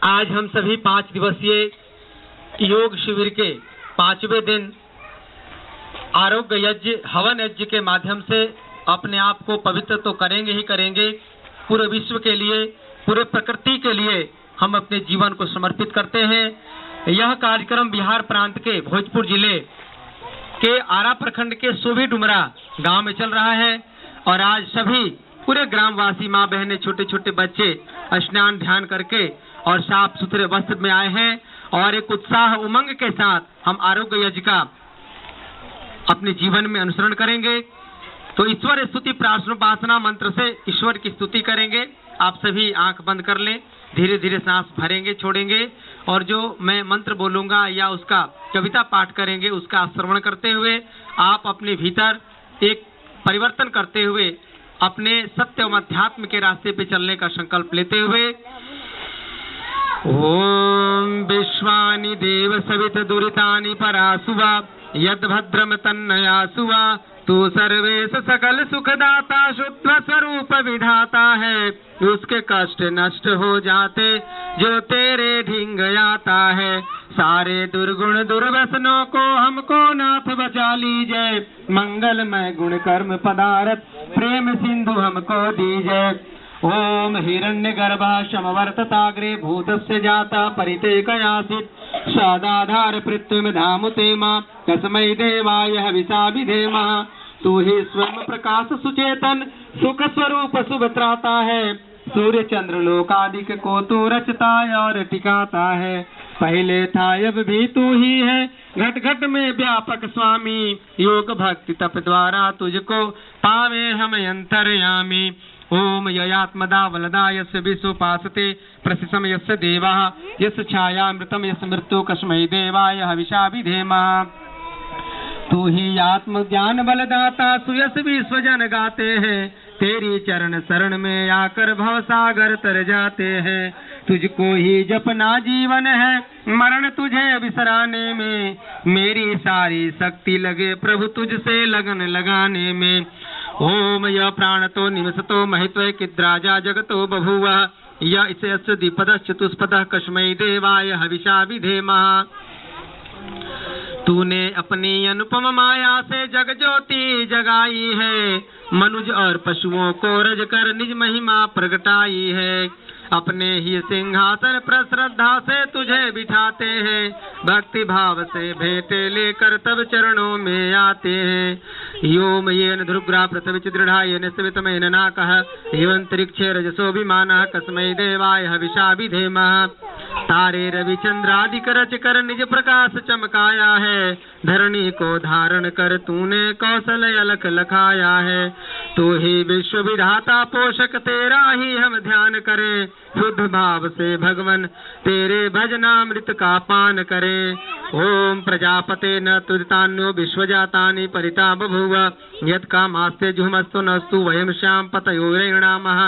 आज हम सभी 5 दिवसीय योग शिविर के 5वें दिन आरोग्य यज्ञ हवन यज्ञ के माध्यम से अपने आप को पवित्र तो करेंगे ही करेंगे, पूरे विश्व के लिए, पूरे प्रकृति के लिए हम अपने जीवन को समर्पित करते हैं। यह कार्यक्रम बिहार प्रांत के भोजपुर जिले के आरा प्रखंड के सोभी डुमरा गांव में चल रहा है और आज सभी पूरे ग्रामवासी, माँ बहनें, छोटे छोटे बच्चे स्नान ध्यान करके और साफ सुथरे वस्त्र में आए हैं और एक उत्साह उमंग के साथ हम आरोग्य यज्ञ का अपने जीवन में अनुसरण करेंगे। तो ईश्वर स्तुति प्रार्थना मंत्र से ईश्वर की स्तुति करेंगे। आप सभी आंख बंद कर लें, धीरे धीरे सांस भरेंगे, छोड़ेंगे और जो मैं मंत्र बोलूंगा या उसका कविता पाठ करेंगे उसका श्रवण करते हुए आप अपने भीतर एक परिवर्तन करते हुए अपने सत्य एवं अध्यात्म के रास्ते पे चलने का संकल्प लेते हुए ओम विश्वानि देव सवित दुरितानि परासुवा यद भद्रम तन्नयासुवा तू सर्वेश सकल सुखदाता शुद्ध स्वरूप विधाता है। उसके कष्ट नष्ट हो जाते जो तेरे ढींग आता है। सारे दुर्गुण दुर्व्यसनों को हमको नाथ बचा लीजिए। मंगलमय गुण कर्म पदार्थ प्रेम सिंधु हमको दीजिए। ओम हिरण्यगर्भः समवर्तताग्रे भूतस्य जाता परितेकयासित सदाधार पृथ्वी धामुते मां तस्मै देवाय हविषा विधेमः। तू ही स्वयं प्रकाश सुचेतन सुख स्वरूप शुभ त्राता है। सूर्य चंद्र लोकादिक को तू रचता और टिकाता है। पहले था अब भी तू ही है घट घट में व्यापक स्वामी। योग भक्ति तप द्वारा तुझको पावे हम अंतर्यामी। ओम ययात्मदा वलदा यस्य विश्वपासते प्रसिसम यस्य देवाः यस्य छायामृतम यस्य मृत्यु कस्मै देवाय हविषा विधेमः। तू ही आत्म ज्ञान बलदाता सुयस विश्व जन गाते हैं। तेरी चरण शरण में आकर भवसागर तर जाते हैं। तुझको ही जपना जीवन है मरण तुझे बिसराने में। मेरी सारी शक्ति लगे प्रभु तुझसे लगन लगाने में। ओम य प्राणतो निवसतो महित्वे किद्राजा जगतो बभूव य इसे द्विपद चतुष्पद कस्मै देवाय हविषा विधेमः। तूने अपनी अनुपम माया से जग ज्योति जगाई है। मनुज और पशुओं को रज कर निज महिमा प्रगटाई है। अपने ही सिंहासन पर श्रद्धा से तुझे बिठाते हैं। भक्ति भाव से भेंटे लेकर तब चरणों में आते हैं। योम येन ध्रुग्रा पृथ्वी दृढ़ा येन स्वितमेन नाकः एवंतरिक्षे रजसोभिमानः कस्मै देवाय हविषा विधेमः। तारे रविचंद्रादिक रच कर निज प्रकाश चमकाया है। धरणी को धारण कर तूने कौशल अलख लखाया है। तू ही विश्व विधाता पोषक तेरा ही हम ध्यान करें। शुद्ध भाव से भगवन तेरे भजनामृत का पान करें। ओम प्रजापते न तुदितान्यो विश्वजातानि परिता बभूव यत् कामास्ते जुहमस्तु नस्तु वयम श्याम पतयो ऋणामः।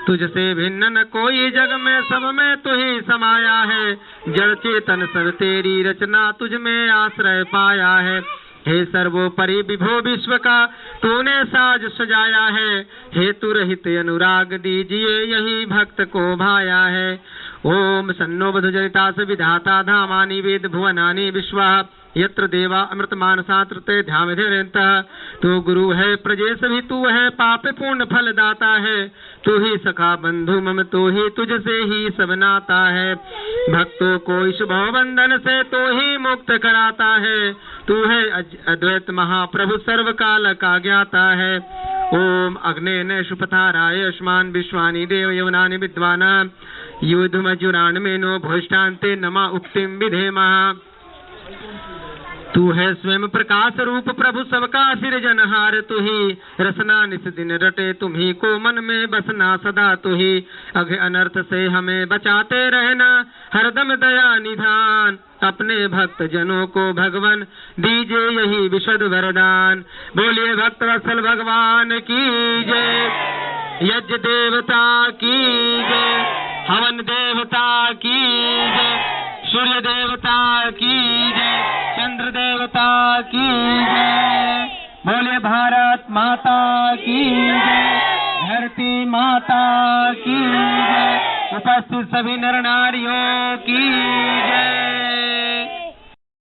तुझसे भिन्न न कोई जग में, सब में तू ही समाया है। जड़ चेतन सब तेरी रचना तुझ में आश्रय पाया है। हे सर्वोपरि विभो विश्व का तूने साज सजाया है। हेतु रहित अनुराग दीजिए यही भक्त को भाया है। ओम सन्नो बधुजरिता से विधाता धामानि वेद भुवनानि विश्वा यत्र देवा अमृत मानसा तृते ध्यानधीरन्तः। तू गुरु है प्रजेश भी तू है पाप पूर्ण फल दाता है। तू ही सखा बंधु मम तू ही तुझसे ही सब नाता है। भक्तों को इस भव बंधन से तू ही मुक्त कराता है। तू है अद्वैत महाप्रभु सर्व काल का ज्ञाता है। ओम अग्ने शुपथाराय अस्मान विश्वानि देव यवनानि विद्वान युद्धमजुरान मेनो भोष्टान्ते नमा उक्तिम विधेमः। तू है स्वयं प्रकाश रूप प्रभु सबका सिरजनहार। तू ही रसना निस दिन रटे तुम्ही को मन में बसना सदा। तू ही अघ अनर्थ से हमें बचाते रहना हरदम दया निधान। अपने भक्त जनों को भगवान दीजिए यही विशद वरदान। बोलिए भक्त वत्सल भगवान की जय। यज्ञ देवता की जय। हवन देवता की जय। सूर्य देवता की जय। चंद्र देवता की जय। बोले भारत माता की जय। धरती माता की जय। उपस्थित सभी नर नारियों की